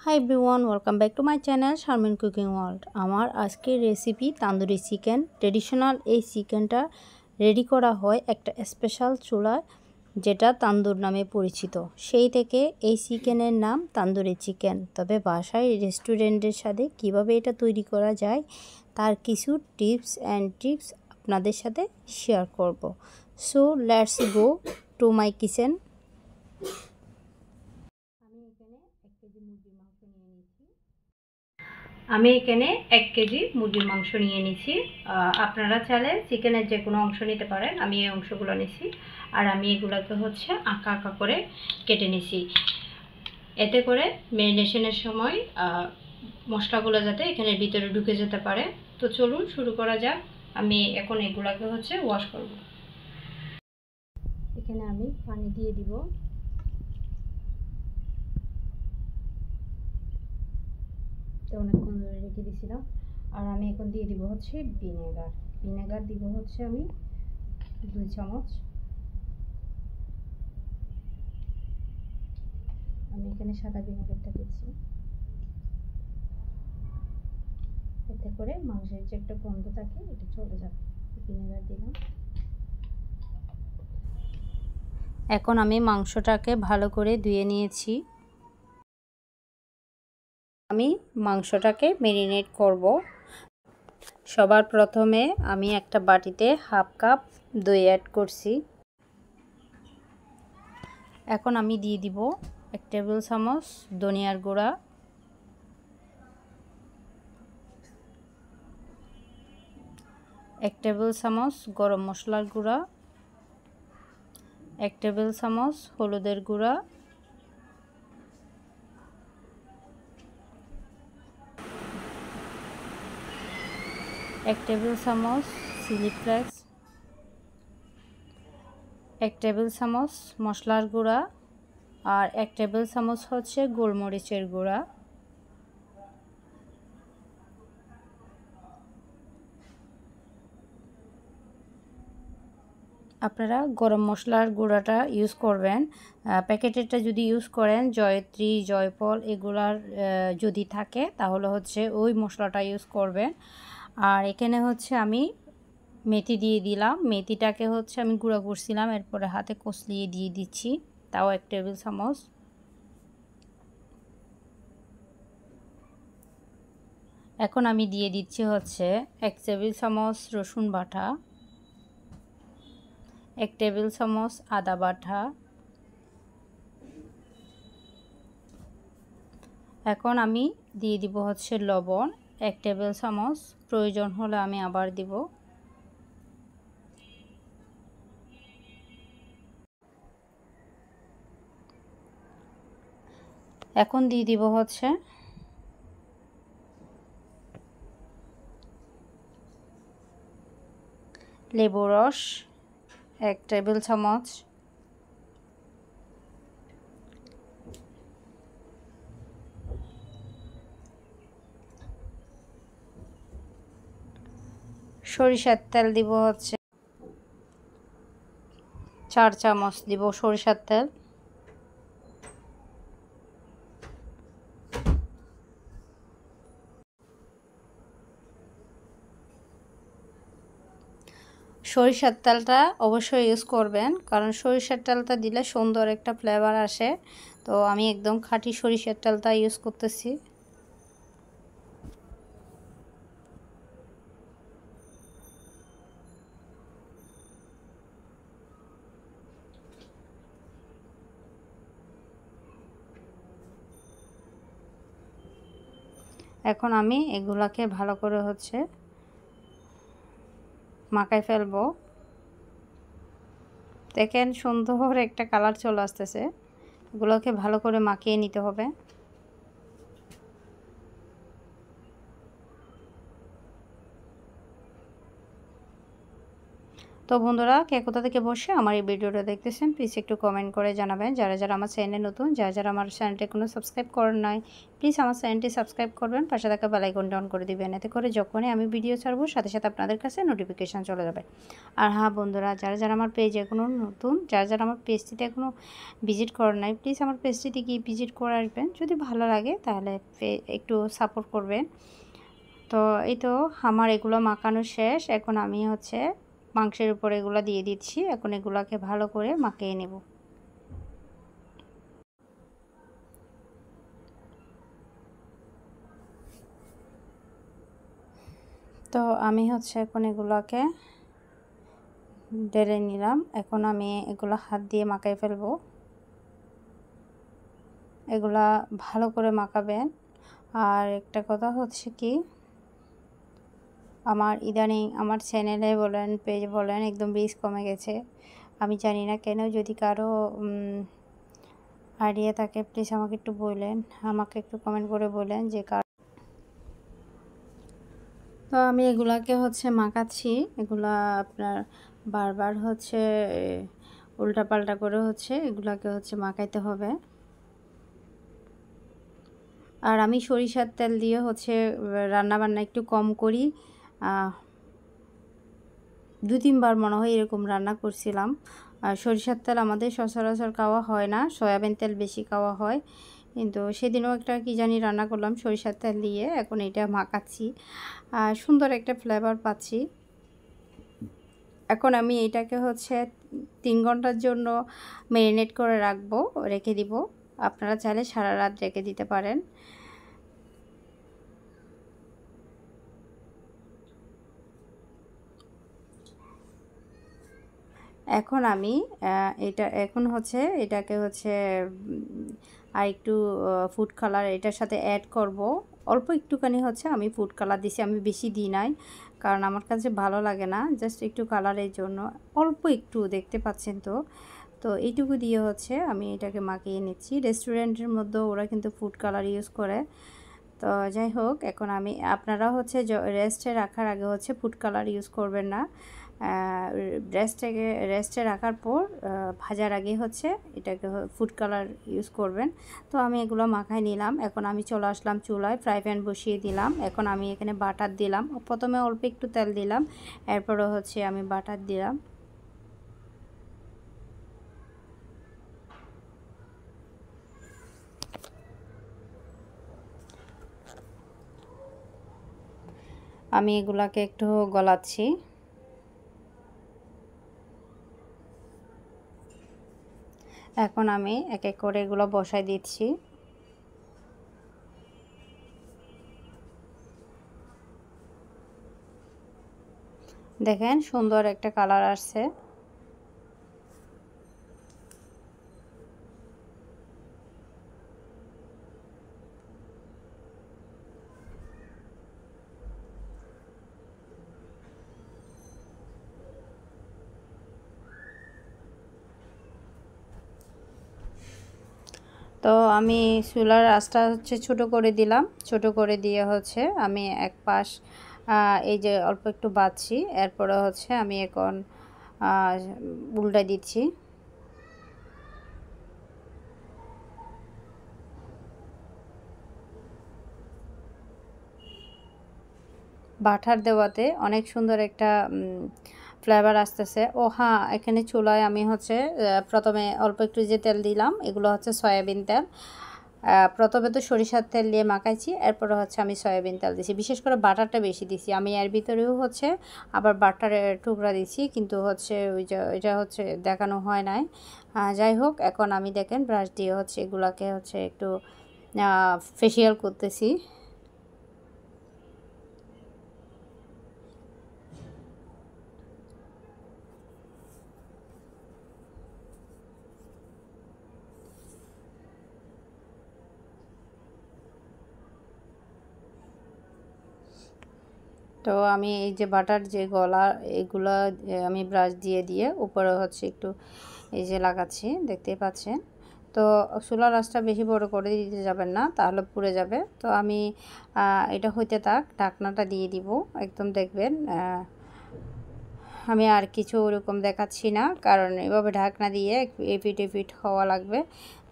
Hi everyone, welcome back to my channel Sharmin cooking world. আমার আজকের recipe tandoori chicken. Traditional এই চিকেনটা রেডি করা হয় একটা স্পেশাল চুলায়, যেটা তান্দুর নামে পরিচিত। সেই থেকে এই চিকেনের নাম তান্দুরি চিকেন। তবে বাসায় রেস্টুরেন্টের সাথে কিভাবে এটা তৈরি করা যায় তার কিছু টিপস অ্যান্ড ট্রিক্স আপনাদের সাথে শেয়ার করব। So let's go to my kitchen. আমি এখানে 1 কেজি মুরগির মাংস নিয়ে নিছি। আপনারা চাইলে চিকেনের যে কোনো অংশ নিতে পারেন। আমি এই অংশগুলো নিছি, আর আমি এগুলোকে আঁকা আঁকা করে কেটে নিছি, এতে করে ম্যারিনেশনের সময় মশলাগুলো যাতে এখানের ভিতরে ঢুকে যেতে পারে। তো চলুন শুরু করা যাক। আমি এখন এগুলোকে ওয়াশ করব। এখানে আমি পানি দিয়ে দিব। অনেকক্ষণ ধরে রেখে দিয়েছিলাম। আর আমি এখন দিয়ে দিব ভিনেগার দিব আমি 2 চামচ। আমি এখানে সাদা ভিনেগারটা দিচ্ছি, এতে করে মাংসের যে একটা গন্ধ থাকে এটা চলে যাবে। ভিনেগার দিলাম। এখন আমি মাংসটাকে ভালো করে ধুয়ে নিয়েছি। আমি মাংসটাকে ম্যারিনেট করব। সবার প্রথমে আমি একটা বাটিতে 1/2 কাপ দই অ্যাড করছি। এখন আমি দিয়ে দিব 1 টেবিল চামচ ধনিয়ার গুঁড়া, 1 টেবিল চামচ গরম মশলার গুঁড়া, 1 টেবিল চামচ হলুদের গুঁড়া, 1 টেবিল চামচ চিলি ফ্লেক্স, 1 টেবিল চামচ মশলার গুঁড়া, আর 1 টেবিল চামচ গোলমরিচের গুঁড়া। আপনারা গরম মশলার গুঁড়াটা ইউজ করবেন। প্যাকেটেরটা যদি ইউজ করেন, জয়ত্রী, জয়ফল এগুলার যদি থাকে তাহলে ওই মশলাটা ইউজ করবেন। আর এখানে আমি মেথি দিয়ে দিলাম। মেথিটাকে আমি গুঁড়া করছিলাম, এরপরে হাতে কচলিয়ে দিয়ে দিচ্ছি, তাও 1 টেবিল চামচ। এখন আমি দিয়ে দিচ্ছি 1 টেবিল চামচ রসুন বাটা, 1 টেবিল চামচ আদা বাটা। এখন আমি দিয়ে দিব লবণ 1 টেবিল চামচ, প্রয়োজন হলে আমি আবার দিব। এখন দিয়ে দিব লেবু রস 1 টেবিল চামচ, সরিষার তেল দিব 4 চামচ দিব সরিষার তেল। সরিষার তেলটা অবশ্যই ইউজ করবেন, কারণ সরিষার তেলটা দিলে সুন্দর একটা ফ্লেভার আসে। তো আমি একদম খাঁটি সরিষার তেলটা ইউজ করতেছি। এখন আমি এগুলাকে ভালো করে মাখায় ফেলবো। দেখেন সুন্দর একটা কালার চলে আসতেছে। এগুলোকে ভালো করে মাখিয়ে নিতে হবে। তো বন্ধুরা, কে কোথা থেকে বসে আমার এই ভিডিওটা দেখতেছেন প্লিজ একটু কমেন্ট করে জানাবেন। যারা যারা আমার চ্যানেলে নতুন, যারা যারা আমার চ্যানেলটি এখনো সাবস্ক্রাইব করেন নাই, প্লিজ আমার চ্যানেলটি সাবস্ক্রাইব করবেন, পাশে থাকা বেল আইকনটা অন করে দিবেন। এতে করে যখনই আমি ভিডিও ছাড়বো সাথে সাথে আপনাদের কাছে নোটিফিকেশান চলে যাবে। আর হ্যাঁ বন্ধুরা, যারা যারা আমার পেজ এখনও নতুন, যারা যারা আমার পেজটিতে এখনও ভিজিট করেন নাই, প্লিজ আমার পেজটিতে গিয়ে ভিজিট করে আসবেন। যদি ভালো লাগে তাহলে একটু সাপোর্ট করবেন। তো এই তো আমার এগুলো মাখানো শেষ। এখন আমি মাংসের উপর এগুলো দিয়ে দিচ্ছি। এখন এগুলোকে ভালো করে মাখিয়ে নেব। তো আমি এখন এগুলোকে ঢেলে নিলাম। এখন আমি এগুলো হাত দিয়ে মাখিয়ে ফেলবো। এগুলা ভালো করে মাখাবেন। আর একটা কথা কি, আমার ইদানিং আমার চ্যানেলে বলেন, পেজ বলেন, একদম রিচ কমে গেছে। আমি জানি না কেন। যদি কারো আইডিয়া থাকে প্লিজ আমাকে একটু বললেন, আমাকে একটু কমেন্ট করে বললেন যে তো আমি এগুলাকে মাখাচ্ছি। এগুলা আপনার বারবার উল্টাপাল্টা করে এগুলাকে মাখাইতে হবে। আর আমি সরিষার তেল দিয়ে রান্না বান্না একটু কম করি। 2-3 বার মনে হয় এরকম রান্না করছিলাম। আর সরিষার তেল আমাদের সচরাচর খাওয়া হয় না, সয়াবিন তেল বেশি খাওয়া হয়। কিন্তু সেদিনও একটা কি জানি রান্না করলাম সরিষার তেল দিয়ে। এখন এটা মাখাচ্ছি, সুন্দর একটা ফ্লেভার পাচ্ছি। এখন আমি এটাকে 3 ঘন্টার জন্য ম্যারিনেট করে রেখে দিব। আপনারা চাইলে সারা রাত রেখে দিতে পারেন। এখন আমি এটাকে আর একটু ফুড কালার এটার সাথে অ্যাড করব। অল্প একটুখানি আমি ফুড কালার দিছি, আমি বেশি দিই নাই, কারণ আমার কাছে ভালো লাগে না। জাস্ট একটু কালারের জন্য অল্প একটু, দেখতে পাচ্ছেন তো। তো এইটুকু দিয়ে আমি এটাকে মাখিয়ে নিচ্ছি। রেস্টুরেন্টের মধ্যে ওরা কিন্তু ফুড কালার ইউজ করে। তো যাই হোক, এখন আপনারা রেস্টে রাখার আগে ফুড কালার ইউজ করবেন না। রেস্টে রাখার পর ভাজার আগে এটাকে ফুড কালার ইউজ করবেন। তো আমি এগুলো মাখায় নিলাম। এখন আমি চলে আসলাম চুলায়, ফ্রাই প্যান বসিয়ে দিলাম। এখন আমি এখানে বাটার দিলাম। প্রথমে অল্প একটু তেল দিলাম, এরপরে আমি বাটার দিলাম। আমি এগুলাকে একটু গলাচ্ছি। এখন আমি এক এক করে এগুলো বসাই দিচ্ছি। দেখেন সুন্দর একটা কালার আসছে। তো আমি চুলার আঁচটা ছোটো করে দিলাম। ছোটো করে দিয়ে আমি এক পাশ এই যে অল্প একটু বাঁচছি। এরপরে আমি এখন উল্টাই দিচ্ছি। বাটার দেওয়াতে অনেক সুন্দর একটা ফ্লেভার আসতেছে। ও হ্যাঁ, এখানে চুলায় আমি প্রথমে অল্প একটু যে তেল দিলাম, এগুলো সয়াবিন তেল। প্রথমে তো সরিষার তেল দিয়ে মাখাইছি, এরপরে আমি সয়াবিন তেল দিছি। বিশেষ করে বাটারটা বেশি দিছি আমি। এর ভিতরেও আবার বাটারের টুকরা দিছি, কিন্তু ওই যে এটা দেখানো হয় নাই। যাই হোক, এখন আমি দেখেন ব্রাশ দিয়ে এগুলাকে একটু ফেসিয়াল করতেছি। তো আমি এই যে বাটার যে গলা, এগুলো আমি ব্রাশ দিয়ে উপরে একটু এই যে লাগাচ্ছি, দেখতেই পাচ্ছেন। তো চুলার আঁচটা বেশি বড় করে দিতে যাবেন না, তাহলে পুড়ে যাবে। তো আমি এটা হইতে থাক, ঢাকনাটা দিয়ে দিব। একদম দেখবেন আমি আর কিছু ওরকম দেখাচ্ছি না, কারণ এভাবে ঢাকনা দিয়ে এপিট হওয়া লাগবে।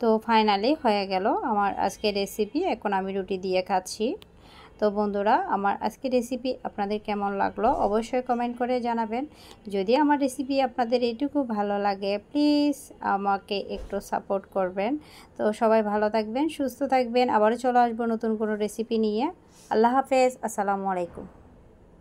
তো ফাইনালি হয়ে গেল আমার আজকের রেসিপি। এখন আমি রুটি দিয়ে খাচ্ছি। তো বন্ধুরা, আমার আজকের রেসিপি আপনাদের কেমন লাগলো অবশ্যই কমেন্ট করে জানাবেন। যদি আমার রেসিপি আপনাদের এইটুকু ভালো লাগে, প্লিজ আমাকে একটু সাপোর্ট করবেন। তো সবাই ভালো থাকবেন, সুস্থ থাকবেন। আবারও চলে আসবো নতুন কোনো রেসিপি নিয়ে। আল্লাহ হাফেজ, আসসালামু আলাইকুম।